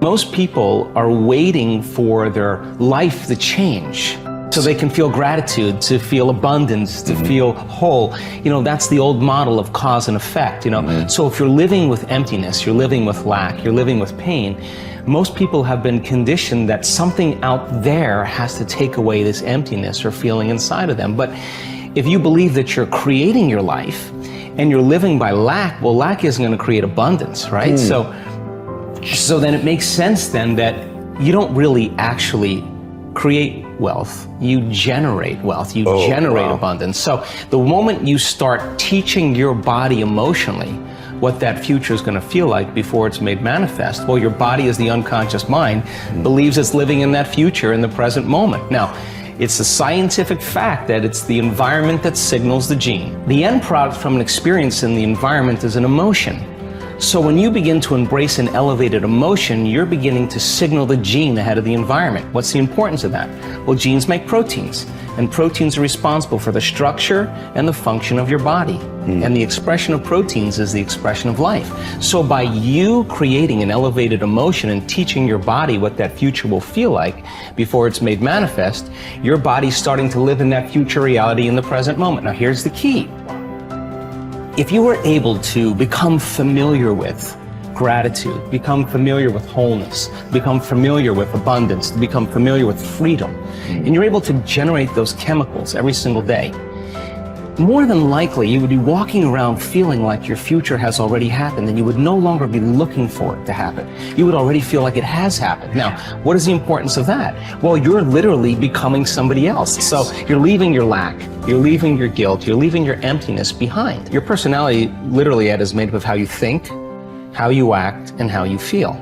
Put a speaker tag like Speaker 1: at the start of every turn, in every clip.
Speaker 1: Most people are waiting for their life to change so they can feel gratitude, to feel abundance, to feel whole. You know, that's the old model of cause and effect, you know. So if you're living with emptiness, you're living with lack, you're living with pain, most people have been conditioned that something out there has to take away this emptiness or feeling inside of them. But if you believe that you're creating your life and you're living by lack, well, lack isn't going to create abundance, right? So then it makes sense then that you don't really actually create wealth, you generate wealth, you generate abundance. So the moment you start teaching your body emotionally what that future is going to feel like before it's made manifest, well, your body, as the unconscious mind, believes it's living in that future in the present moment. Now, it's a scientific fact that it's the environment that signals the gene. The end product from an experience in the environment is an emotion. So when you begin to embrace an elevated emotion, you're beginning to signal the gene ahead of the environment. What's the importance of that? Well, genes make proteins, and proteins are responsible for the structure and the function of your body. And the expression of proteins is the expression of life. So by you creating an elevated emotion and teaching your body what that future will feel like before it's made manifest, your body's starting to live in that future reality in the present moment. Now here's the key. If you were able to become familiar with gratitude, become familiar with wholeness, become familiar with abundance, become familiar with freedom, and you're able to generate those chemicals every single day, more than likely you would be walking around feeling like your future has already happened, and you would no longer be looking for it to happen. You would already feel like it has happened. Now, what is the importance of that? Well, you're literally becoming somebody else. So you're leaving your lack, you're leaving your guilt, you're leaving your emptiness behind. Your personality, literally, Ed, is made up of how you think, how you act, and how you feel.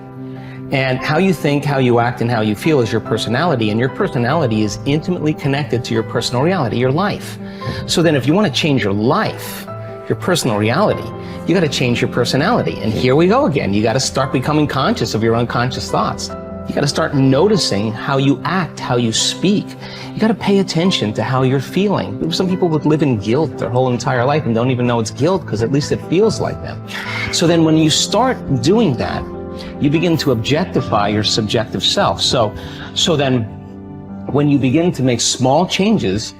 Speaker 1: And how you think, how you act, and how you feel is your personality, and your personality is intimately connected to your personal reality, your life. So then if you want to change your life, your personal reality, you got to change your personality. And here we go again. You got to start becoming conscious of your unconscious thoughts. You got to start noticing how you act, how you speak. You got to pay attention to how you're feeling. Some people would live in guilt their whole entire life and don't even know it's guilt because at least it feels like them. So then when you start doing that, you begin to objectify your subjective self. So then when you begin to make small changes,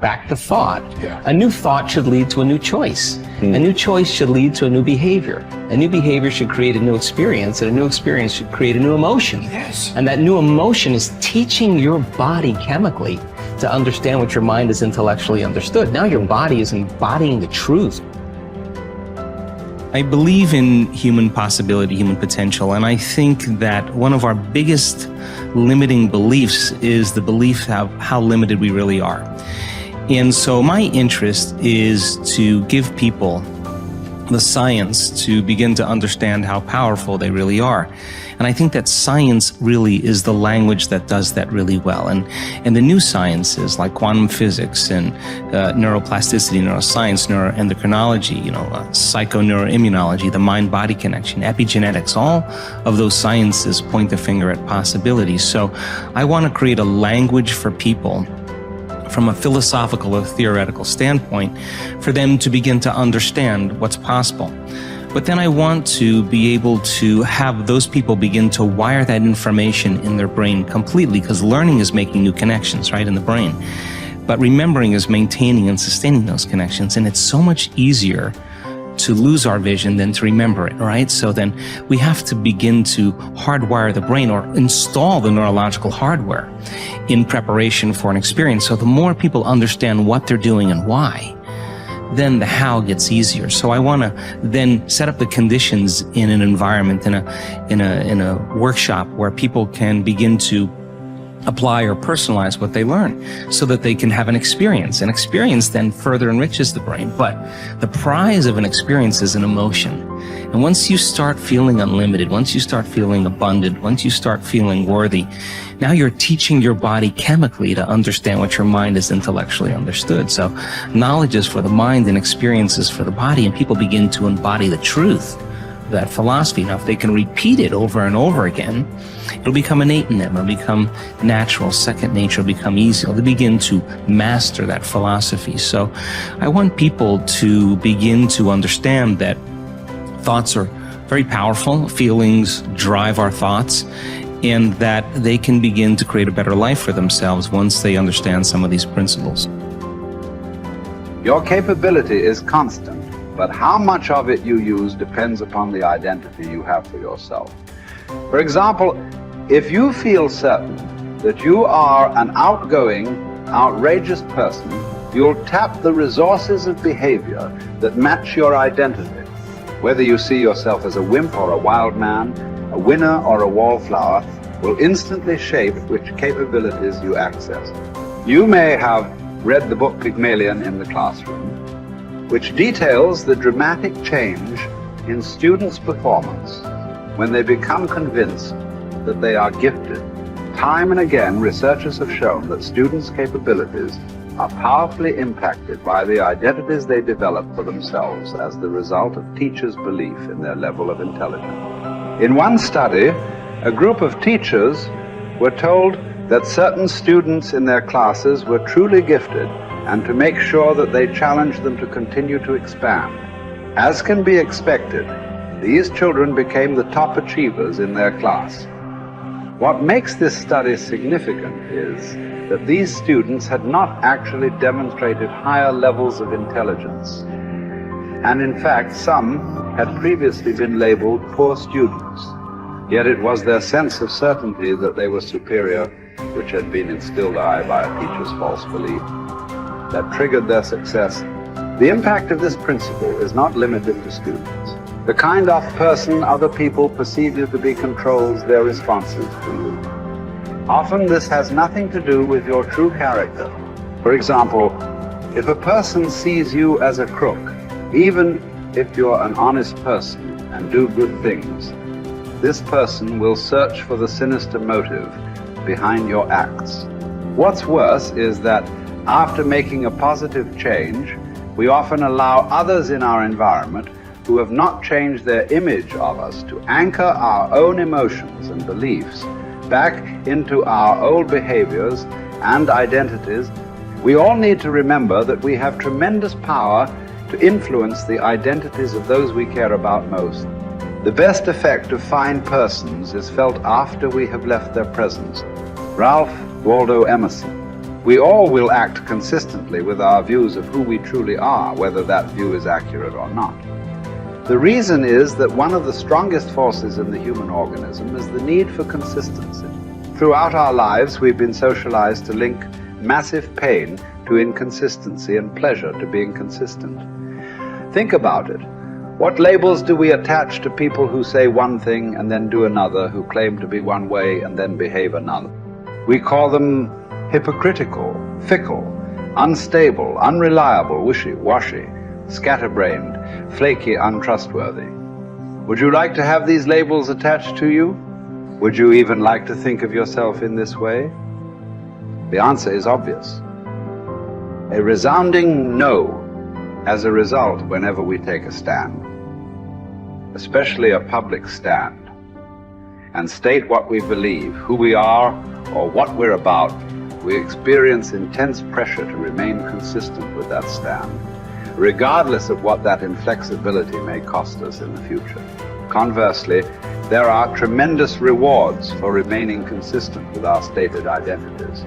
Speaker 1: back to thought, a new thought should lead to a new choice. A new choice should lead to a new behavior. A new behavior should create a new experience, and a new experience should create a new emotion. And that new emotion is teaching your body chemically to understand what your mind has intellectually understood. Now your body is embodying the truth. I believe in human possibility, human potential, and I think that one of our biggest limiting beliefs is the belief of how limited we really are. And so my interest is to give people the science to begin to understand how powerful they really are. And I think that science really is the language that does that really well. And the new sciences like quantum physics and neuroplasticity, neuroscience, neuroendocrinology, psychoneuroimmunology, the mind-body connection, epigenetics, all of those sciences point the finger at possibilities. So I want to create a language for people from a philosophical or theoretical standpoint for them to begin to understand what's possible. But then I want to be able to have those people begin to wire that information in their brain completely, because learning is making new connections, right, in the brain. But remembering is maintaining and sustaining those connections. And it's so much easier to lose our vision than to remember it, right? So then we have to begin to hardwire the brain or install the neurological hardware in preparation for an experience. So the more people understand what they're doing and why, then the how gets easier. So I want to then set up the conditions in an environment, in a workshop where people can begin to apply or personalize what they learn so that they can have an experience. An experience then further enriches the brain. But the prize of an experience is an emotion. And once you start feeling unlimited, once you start feeling abundant, once you start feeling worthy, now you're teaching your body chemically to understand what your mind has intellectually understood. So knowledge is for the mind and experiences for the body, and people begin to embody the truth, that philosophy. Now, if they can repeat it over and over again, it'll become innate in them. It'll become natural, second nature, it'll become easy. They'll begin to master that philosophy. So I want people to begin to understand that thoughts are very powerful. Feelings drive our thoughts, and that they can begin to create a better life for themselves once they understand some of these principles.
Speaker 2: Your capability is constant, but how much of it you use depends upon the identity you have for yourself. For example, if you feel certain that you are an outgoing, outrageous person, you'll tap the resources of behavior that match your identity. Whether you see yourself as a wimp or a wild man, a winner or a wallflower, will instantly shape which capabilities you access. You may have read the book Pygmalion in the classroom, which details the dramatic change in students' performance when they become convinced that they are gifted. Time and again, researchers have shown that students' capabilities are powerfully impacted by the identities they develop for themselves as the result of teachers' belief in their level of intelligence. In one study, a group of teachers were told that certain students in their classes were truly gifted and to make sure that they challenged them to continue to expand. As can be expected, these children became the top achievers in their class. What makes this study significant is that these students had not actually demonstrated higher levels of intelligence. And in fact, some had previously been labeled poor students. Yet it was their sense of certainty that they were superior, which had been instilled by a teacher's false belief, that triggered their success. The impact of this principle is not limited to students. The kind of person other people perceive you to be controls their responses to you. Often this has nothing to do with your true character. For example, if a person sees you as a crook, even if you're an honest person and do good things, this person will search for the sinister motive behind your acts. What's worse is that after making a positive change, we often allow others in our environment who have not changed their image of us to anchor our own emotions and beliefs back into our old behaviors and identities. We all need to remember that we have tremendous power to influence the identities of those we care about most. The best effect of fine persons is felt after we have left their presence. Ralph Waldo Emerson. We all will act consistently with our views of who we truly are, whether that view is accurate or not. The reason is that one of the strongest forces in the human organism is the need for consistency. Throughout our lives, we've been socialized to link massive pain to inconsistency and pleasure to being consistent. Think about it. What labels do we attach to people who say one thing and then do another, who claim to be one way and then behave another? We call them hypocritical, fickle, unstable, unreliable, wishy-washy, scatterbrained, flaky, untrustworthy. Would you like to have these labels attached to you? Would you even like to think of yourself in this way? The answer is obvious. A resounding no as a result whenever we take a stand, especially a public stand, and state what we believe, who we are, or what we're about. We experience intense pressure to remain consistent with that stand, regardless of what that inflexibility may cost us in the future. Conversely, there are tremendous rewards for remaining consistent with our stated identities.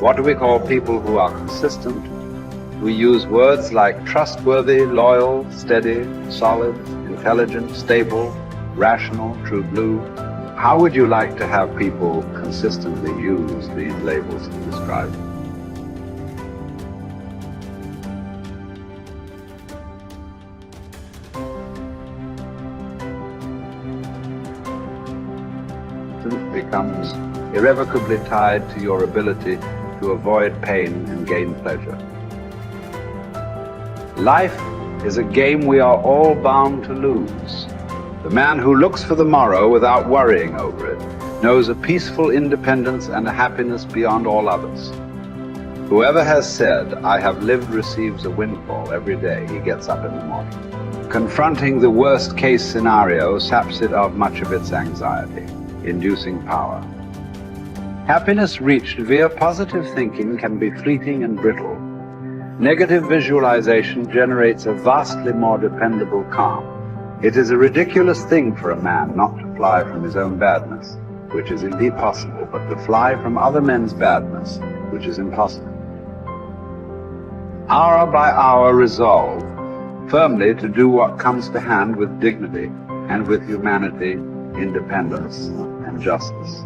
Speaker 2: What do we call people who are consistent? We use words like trustworthy, loyal, steady, solid, intelligent, stable, rational, true blue. How would you like to have people consistently use these labels to describe you? Becomes irrevocably tied to your ability to avoid pain and gain pleasure. Life is a game we are all bound to lose. The man who looks for the morrow without worrying over it knows a peaceful independence and a happiness beyond all others. Whoever has said, "I have lived," receives a windfall every day he gets up in the morning. Confronting the worst case scenario saps it of much of its anxiety, inducing power. Happiness reached via positive thinking can be fleeting and brittle. Negative visualization generates a vastly more dependable calm. It is a ridiculous thing for a man not to fly from his own badness, which is indeed possible, but to fly from other men's badness, which is impossible. Hour by hour resolve firmly to do what comes to hand with dignity and with humanity, independence, and justice.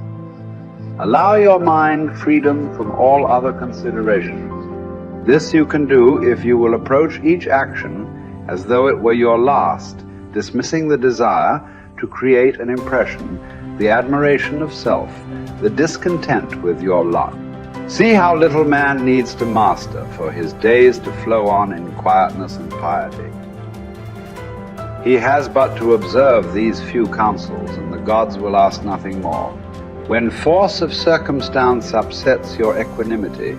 Speaker 2: Allow your mind freedom from all other considerations. This you can do if you will approach each action as though it were your last, dismissing the desire to create an impression, the admiration of self, the discontent with your lot. See how little man needs to master for his days to flow on in quietness and piety. He has but to observe these few counsels, and the gods will ask nothing more. When force of circumstance upsets your equanimity,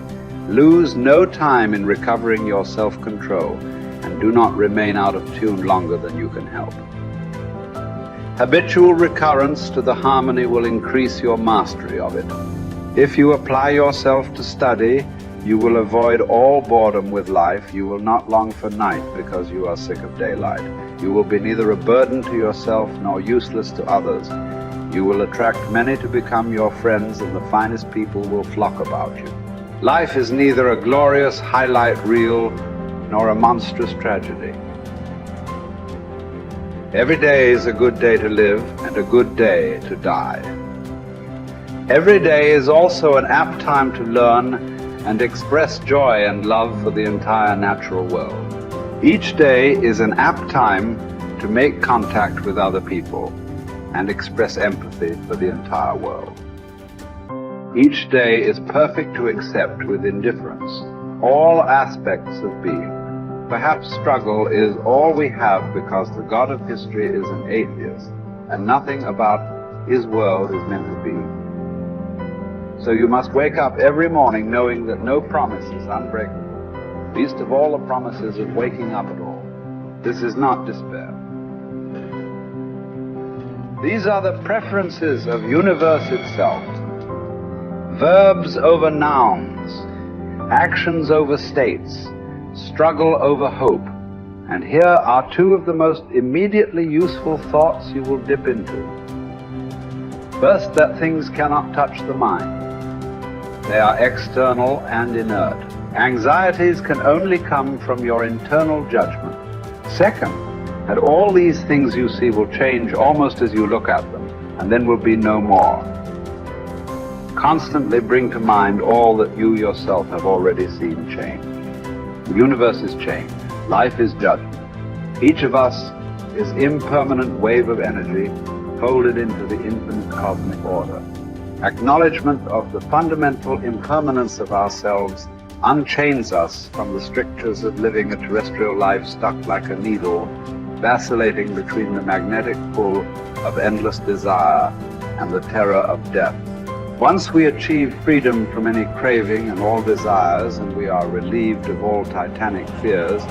Speaker 2: lose no time in recovering your self-control, and do not remain out of tune longer than you can help. Habitual recurrence to the harmony will increase your mastery of it. If you apply yourself to study, you will avoid all boredom with life. You will not long for night because you are sick of daylight. You will be neither a burden to yourself nor useless to others. You will attract many to become your friends, and the finest people will flock about you. Life is neither a glorious highlight reel nor a monstrous tragedy. Every day is a good day to live and a good day to die. Every day is also an apt time to learn and express joy and love for the entire natural world. Each day is an apt time to make contact with other people and express empathy for the entire world. Each day is perfect to accept with indifference all aspects of being. Perhaps struggle is all we have because the God of history is an atheist and nothing about his world is meant to be. So you must wake up every morning knowing that no promise is unbreakable, least of all the promises of waking up at all. This is not despair. These are the preferences of universe itself. Verbs over nouns, actions over states, struggle over hope. And here are two of the most immediately useful thoughts you will dip into. First, that things cannot touch the mind. They are external and inert. Anxieties can only come from your internal judgment. Second, that all these things you see will change almost as you look at them, and then will be no more. Constantly bring to mind all that you yourself have already seen change. The universe is change. Life is judgment. Each of us is impermanent wave of energy folded into the infinite cosmic order. Acknowledgement of the fundamental impermanence of ourselves unchains us from the strictures of living a terrestrial life stuck like a needle, vacillating between the magnetic pull of endless desire and the terror of death. Once we achieve freedom from any craving and all desires, and we are relieved of all titanic fears,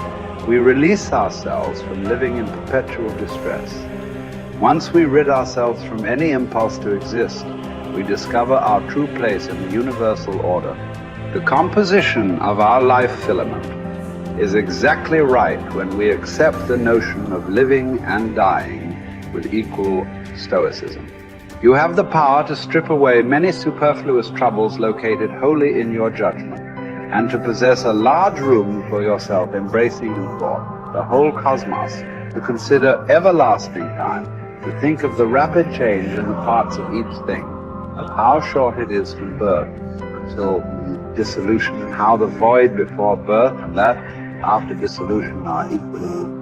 Speaker 2: we release ourselves from living in perpetual distress. Once we rid ourselves from any impulse to exist, we discover our true place in the universal order. The composition of our life filament is exactly right when we accept the notion of living and dying with equal stoicism. You have the power to strip away many superfluous troubles located wholly in your judgment, and to possess a large room for yourself embracing in thought the whole cosmos, to consider everlasting time, to think of the rapid change in the parts of each thing, of how short it is from birth until dissolution, and how the void before birth and that after dissolution are equally